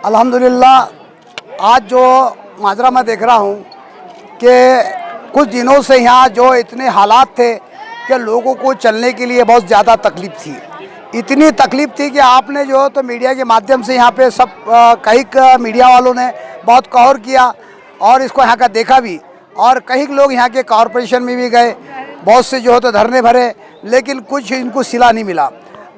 अल्हम्दुलिल्लाह आज जो माजरा मैं देख रहा हूँ कि कुछ दिनों से यहाँ जो इतने हालात थे कि लोगों को चलने के लिए बहुत ज़्यादा तकलीफ़ थी। इतनी तकलीफ़ थी कि आपने जो तो मीडिया के माध्यम से यहाँ पे सब कई मीडिया वालों ने बहुत कवर किया और इसको यहाँ का देखा भी, और कई लोग यहाँ के कॉरपोरेशन में भी गए, बहुत से जो है तो धरने भरे, लेकिन कुछ इनको सिला नहीं मिला।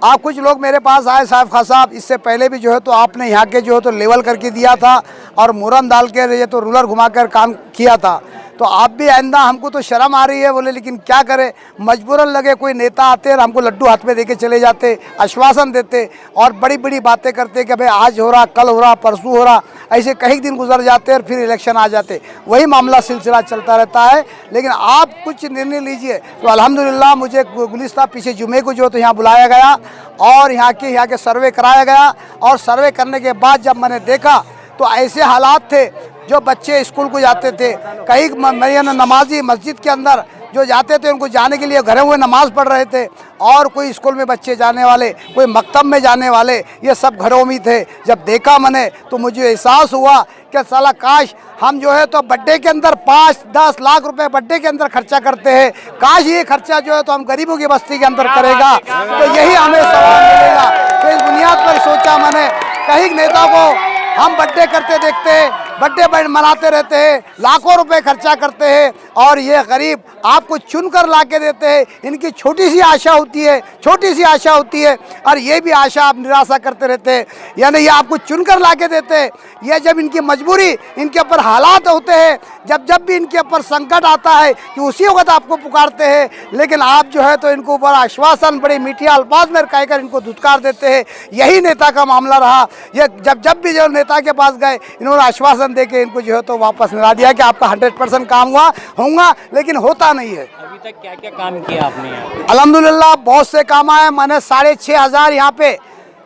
आप कुछ लोग मेरे पास आए, साहब खां साहब इससे पहले भी जो है तो आपने यहाँ के जो है तो लेवल करके दिया था और मुरम डाल के ये तो रूलर घुमा कर काम किया था, तो आप भी आइंदा, हमको तो शर्म आ रही है। बोले लेकिन क्या करें, मजबूरन लगे, कोई नेता आते और हमको लड्डू हाथ में देके चले जाते, आश्वासन देते और बड़ी बड़ी बातें करते कि भाई आज हो रहा, कल हो रहा, परसों हो रहा, ऐसे कई दिन गुजर जाते और फिर इलेक्शन आ जाते, वही मामला सिलसिला चलता रहता है। लेकिन आप कुछ निर्णय लीजिए। तो अल्हम्दुलिल्लाह मुझे गुलिस्ता पीछे जुमे को जो तो यहाँ बुलाया गया और यहाँ के सर्वे कराया गया, और सर्वे करने के बाद जब मैंने देखा तो ऐसे हालात थे, जो बच्चे स्कूल को जाते थे, कई नमाजी मस्जिद के अंदर जो जाते थे उनको जाने के लिए घरे हुए नमाज़ पढ़ रहे थे, और कोई स्कूल में बच्चे जाने वाले, कोई मकतब में जाने वाले, ये सब घरों में थे। जब देखा मैंने तो मुझे एहसास हुआ कि साला काश हम जो है तो बर्थडे के अंदर 5-10 लाख रुपए बर्थडे के अंदर खर्चा करते हैं, काश ये खर्चा जो है तो हम गरीबों की बस्ती के अंदर करेगा तो यही हमें सवाल मिलेगा। तो इस बुनियाद पर सोचा मैंने, कई नेता को हम बर्थडे करते देखते हैं, बर्थडे मनाते रहते हैं, लाखों रुपए खर्चा करते हैं, और ये गरीब आपको चुनकर ला के देते हैं। इनकी छोटी सी आशा होती है, छोटी सी आशा होती है, और ये भी आशा आप निराशा करते रहते हैं। यानी ये आपको चुनकर ला के देते हैं। ये जब इनकी मजबूरी, इनके ऊपर हालात होते हैं, जब भी इनके ऊपर संकट आता है कि उसी वक्त आपको पुकारते हैं, लेकिन आप जो है तो इनको बड़ा आश्वासन, बड़े मीठे अल्फाज में कहकर इनको धुतकार देते हैं। यही नेता का मामला रहा। ये जब भी जो नेता के पास गए, इन्होंने आश्वासन देके इनको जो है तो वापस मिला दिया कि आपका 100% काम होगा, लेकिन होता नहीं है। अभी तक क्या क्या काम किया आपने यहाँ? अल्हम्दुलिल्लाह बहुत से काम आए। मैंने 6,500 यहाँ पे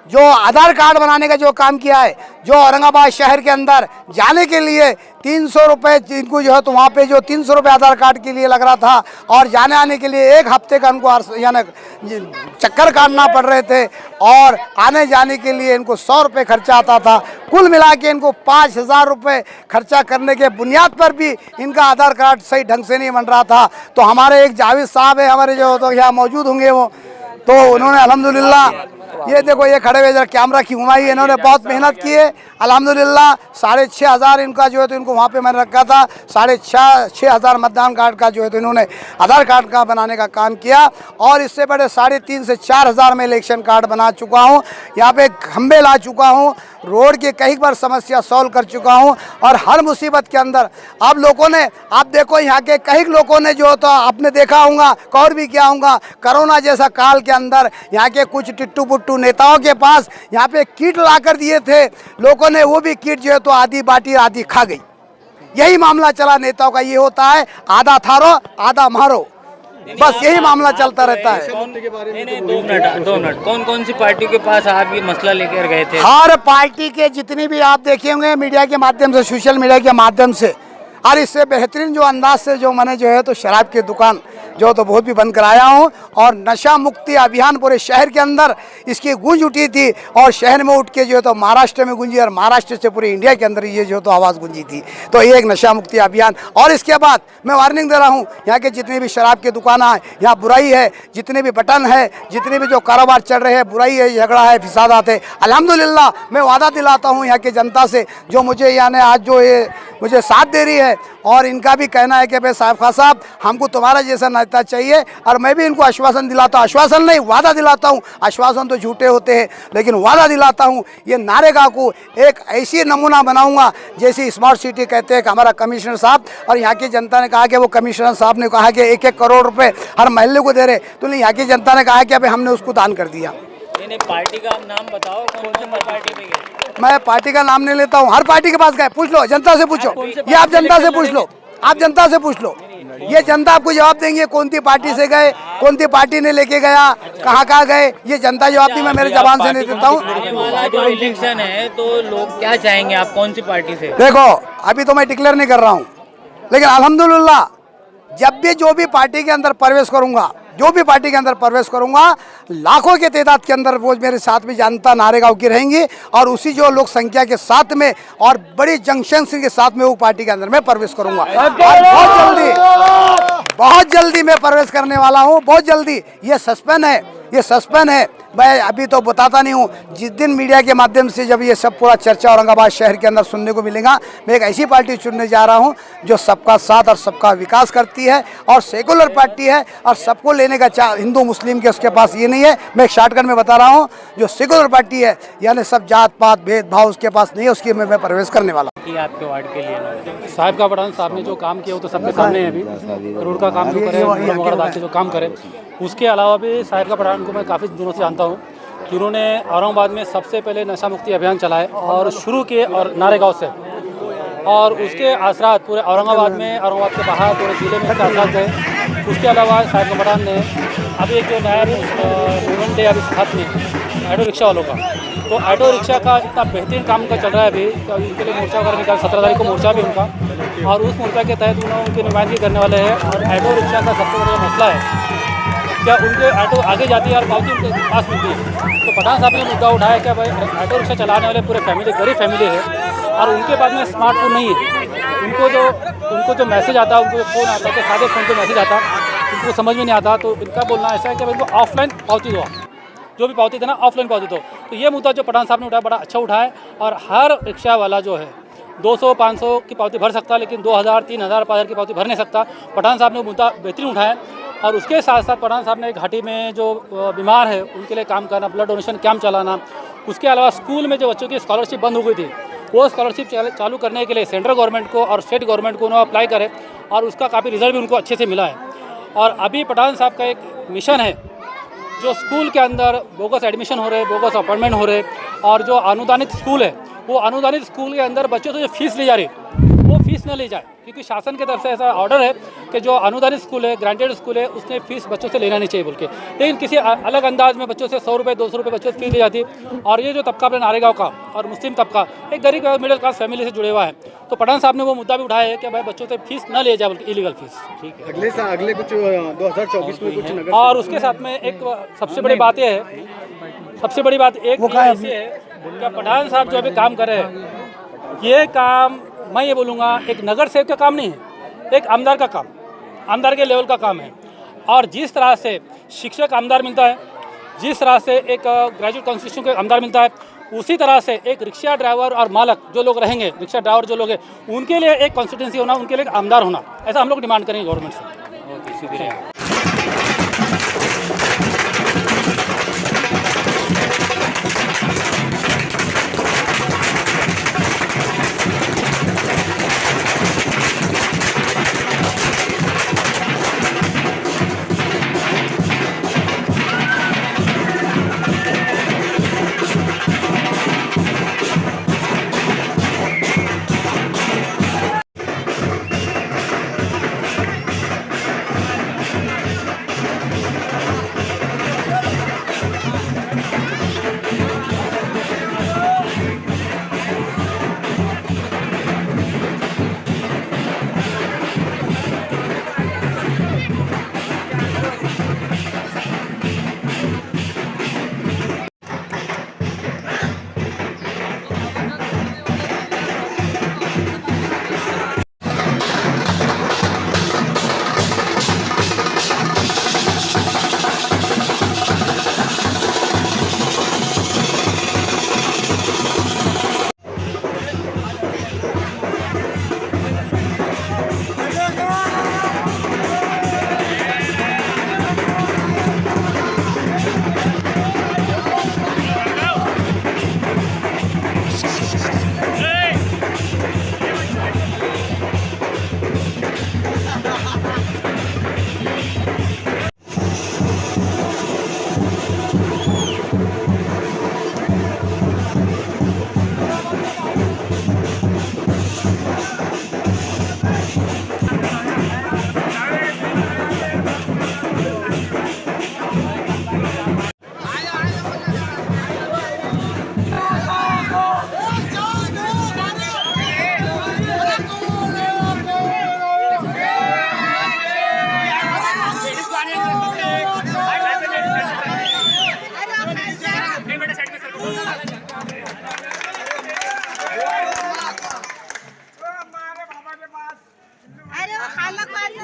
जो आधार कार्ड बनाने का जो काम किया है, जो औरंगाबाद शहर के अंदर जाने के लिए 300 रुपये इनको जो है तो वहाँ पे जो 300 रुपये आधार कार्ड के लिए लग रहा था, और जाने आने के लिए 1 हफ्ते का उनको यानी चक्कर काटना पड़ रहे थे, और आने जाने के लिए इनको 100 रुपये खर्चा आता था। कुल मिला के इनको 5,000 रुपये खर्चा करने के बुनियाद पर भी इनका आधार कार्ड सही ढंग से नहीं बन रहा था। तो हमारे एक जावेद साहब है, हमारे जो तो यहाँ मौजूद होंगे वो, तो उन्होंने अल्हम्दुलिल्लाह ये देखो ये खड़े हुए जरा कैमरा की घुमाई, इन्होंने बहुत मेहनत की है। अल्हम्दुलिल्लाह 6,500 इनका जो है तो इनको वहाँ पे मैंने रखा था, 6,500 मतदान कार्ड का जो है तो इन्होंने आधार कार्ड का बनाने का काम किया, और इससे बड़े 3,500 से 4,000 में इलेक्शन कार्ड बना चुका हूँ। यहाँ पे खंबे ला चुका हूँ, रोड की कई बार समस्या सॉल्व कर चुका हूँ, और हर मुसीबत के अंदर आप लोगों ने, आप देखो यहाँ के कई लोगों ने जो तो आपने देखा होगा, कवर भी किया होगा, कोरोना जैसा काल के अंदर यहाँ के कुछ टिट्टू पुट्टू नेताओं के पास यहाँ पे किट ला कर दिए थे, लोगों ने वो भी किट जो है तो आधी बाटी आधी खा गई। यही मामला चला नेताओं का, ये होता है आधा थारो आधा मारो, बस यही मामला चलता रहता है। नहीं, 2 मिनट, कौन कौन सी पार्टी के पास आप ये मसला लेकर गए थे? हर पार्टी के जितनी भी आप देखे होंगे मीडिया के माध्यम से, सोशल मीडिया के माध्यम से, और इससे बेहतरीन जो अंदाज से जो मैंने जो है तो शराब की दुकान जो तो बहुत भी बंद कराया हूँ, और नशा मुक्ति अभियान पूरे शहर के अंदर इसकी गूंज उठी थी, और शहर में उठ के जो है तो महाराष्ट्र में गूंजी, और महाराष्ट्र से पूरे इंडिया के अंदर ये जो तो आवाज़ गूंजी थी। तो ये एक नशा मुक्ति अभियान। और इसके बाद मैं वार्निंग दे रहा हूँ, यहाँ के जितने भी शराब की दुकानें हैं, यहाँ बुराई है, जितने भी बटन है, जितने भी जो कारोबार चल रहे हैं, बुराई है, झगड़ा है, फिसादात है। अल्हम्दुलिल्लाह मैं वादा दिलाता हूँ यहाँ की जनता से, जो मुझे यानी आज जो ये मुझे साथ दे रही है, और इनका भी कहना है कि भाई साहब खां साहब हमको तुम्हारा जैसा नेता चाहिए, और मैं भी इनको आश्वासन दिलाता हूँ, आश्वासन नहीं वादा दिलाता हूँ, आश्वासन तो झूठे होते हैं, लेकिन वादा दिलाता हूँ ये नारेगा को एक ऐसी नमूना बनाऊंगा जैसी स्मार्ट सिटी कहते हैं कि हमारा कमिश्नर साहब, और यहाँ की जनता ने कहा कि वो कमिश्नर साहब ने कहा कि 1-1 करोड़ रुपये हर महल्ले को दे रहे, तो यहाँ की जनता ने कहा कि अभी हमने उसको दान कर दिया। नहीं, पार्टी का नाम बताओ, कौन सी पार्टी पे गए? मैं पार्टी का नाम नहीं लेता हूँ, हर पार्टी के पास गए, पूछ लो, जनता से पूछो, ये आप जनता से पूछ लो, आप जनता से पूछ लो, ये जनता आपको जवाब देंगे कौन सी पार्टी से गए, कौन सी पार्टी ने लेके गया, कहाँ गए, ये जनता जवाब दी, मैं मेरे जबान से नहीं देता हूँ। जो इलेक्शन है तो लोग क्या चाहेंगे, आप कौन सी पार्टी से? देखो अभी तो मैं डिक्लेयर नहीं कर रहा हूँ, लेकिन अल्हम्दुलिल्लाह जब भी जो भी पार्टी के अंदर प्रवेश करूँगा, जो भी पार्टी के अंदर प्रवेश करूंगा, लाखों के तादाद के अंदर वो मेरे साथ में जनता नारेगांव की रहेंगी और उसी जो लोक संख्या के साथ में और बड़ी जंक्शन के साथ में वो पार्टी के अंदर मैं प्रवेश करूंगा। और बहुत जल्दी मैं प्रवेश करने वाला हूं, बहुत जल्दी। ये सस्पेंस है, ये सस्पेंस है, मैं अभी तो बताता नहीं हूँ। जिस दिन मीडिया के माध्यम से जब ये सब पूरा चर्चा औरंगाबाद शहर के अंदर सुनने को मिलेगा, मैं एक ऐसी पार्टी चुनने जा रहा हूँ जो सबका साथ और सबका विकास करती है और सेकुलर पार्टी है और सबको लेने का हिंदू मुस्लिम के उसके पास ये नहीं है। मैं एक शॉर्टकट में बता रहा हूँ, जो सेकुलर पार्टी है यानी सब जात पात भेदभाव उसके पास नहीं है, उसकी मैं प्रवेश करने वाला हूँ। कि आपके वार्ड के लिए साहिब का पठान साहब ने जो काम किया वो तो सबके सामने है। अभी करोड़ का काम जो करे, वगैरह जो काम करे, उसके अलावा भी साहिब का पठान को मैं काफ़ी दिनों से जानता हूँ कि उन्होंने औरंगाबाद में सबसे पहले नशा मुक्ति अभियान चलाए और शुरू किए और नारेगांव से, और उसके असरात पूरे औरंगाबाद में, औरंगाबाद के बाहर पूरे ज़िले में इसके असरात गए। उसके अलावा साहिब का पठान ने अभी एक जो नया मूवमेंट है अभी साथ में ऑटो रिक्शा वालों का, तो ऑटो रिक्शा का इतना बेहतरीन काम का चल रहा है अभी। तो उनके लिए मोर्चा वगैरह निकाल, 17 तारीख को मोर्चा भी उनका, और उस मोर्चा के तहत उन्होंने उनकी नुमाइंदगी करने वाले हैं। और ऑटो रिक्शा का सबसे बड़ा मसला है क्या उनके ऑटो आगे जाती है और पावती उनके पास मिलती है। तो पठान साहब ने मुद्दा उठाया क्या भाई ऑटो रिक्शा चलाने वाले पूरे फैमिली, गरीब फैमिली है और उनके पास में स्मार्टफोन नहीं है। उनको जो मैसेज आता है, उनको जो फ़ोन आता है, तो सादे फ़ोन पे मैसेज आता, उनको समझ में नहीं आता। तो इनका बोलना ऐसा है कि भाई उनको ऑफलाइन पावती दो, जो भी पावती देना ऑफलाइन पावती दो। तो ये मुद्दा जो पठान साहब ने उठाया बड़ा अच्छा उठाया। और हर रिक्शा वाला जो है 200-500 की पावती भर सकता है, लेकिन 2000, 3000, 5000 की पावती भर नहीं सकता। पठान साहब ने मुद्दा बेहतरीन उठाया। और उसके साथ साथ पठान साहब ने घाटी में जो बीमार है उनके लिए काम करना, ब्लड डोनेशन कैंप चलाना। उसके अलावा स्कूल में जो बच्चों की स्कॉलरशिप बंद हो गई थी, वो स्कॉलरशिप चालू करने के लिए सेंट्रल गवर्नमेंट को और स्टेट गवर्नमेंट को उन्होंने अप्लाई करे और उसका काफ़ी रिजल्ट भी उनको अच्छे से मिला है। और अभी पठान साहब का एक मिशन है, जो स्कूल के अंदर बोगस एडमिशन हो रहे, बोगस अपॉइंटमेंट हो रहे, और जो अनुदानित स्कूल है, वो अनुदानित स्कूल के अंदर बच्चों से जो फीस ली जा रही वो फीस न ले जाए, क्योंकि शासन की तरफ से ऐसा ऑर्डर है कि जो अनुदानित स्कूल है, ग्रांटेड स्कूल है, उसने फीस बच्चों से लेना नहीं चाहिए बोल के। लेकिन किसी अलग अंदाज में बच्चों से 100 रुपये 200 रुपये बच्चों से फीस ली जाती। और ये जो तबका अपने नारेगांव का और मुस्लिम तबका एक गरीब मिडिल क्लास फैमिली से जुड़े हुआ है, तो पठान साहब ने वो मुद्दा भी उठाया है कि भाई बच्चों से फीस न ले जाए बोल, इलीगल फीस। ठीक है, अगले कुछ 2024 में कुछ नगर, और उसके साथ में एक सबसे बड़ी बात ये है, सबसे बड़ी बात एक ऐसी है कि पठान साहब जो अभी काम कर रहे हैं, ये काम मैं ये बोलूँगा एक नगर सेवक का काम नहीं है, एक आमदार का काम, आमदार के लेवल का काम है। और जिस तरह से शिक्षक आमदार मिलता है, जिस तरह से एक ग्रेजुएट कांस्टिट्यूशन का आमदार मिलता है, उसी तरह से एक रिक्शा ड्राइवर और मालक जो लोग रहेंगे, रिक्शा ड्राइवर जो लोग हैं, उनके लिए एक कॉन्स्टिट्यूंसी होना, उनके लिए एक आमदार होना, ऐसा हम लोग डिमांड करेंगे गवर्नमेंट से। शुक्रिया।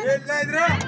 खाना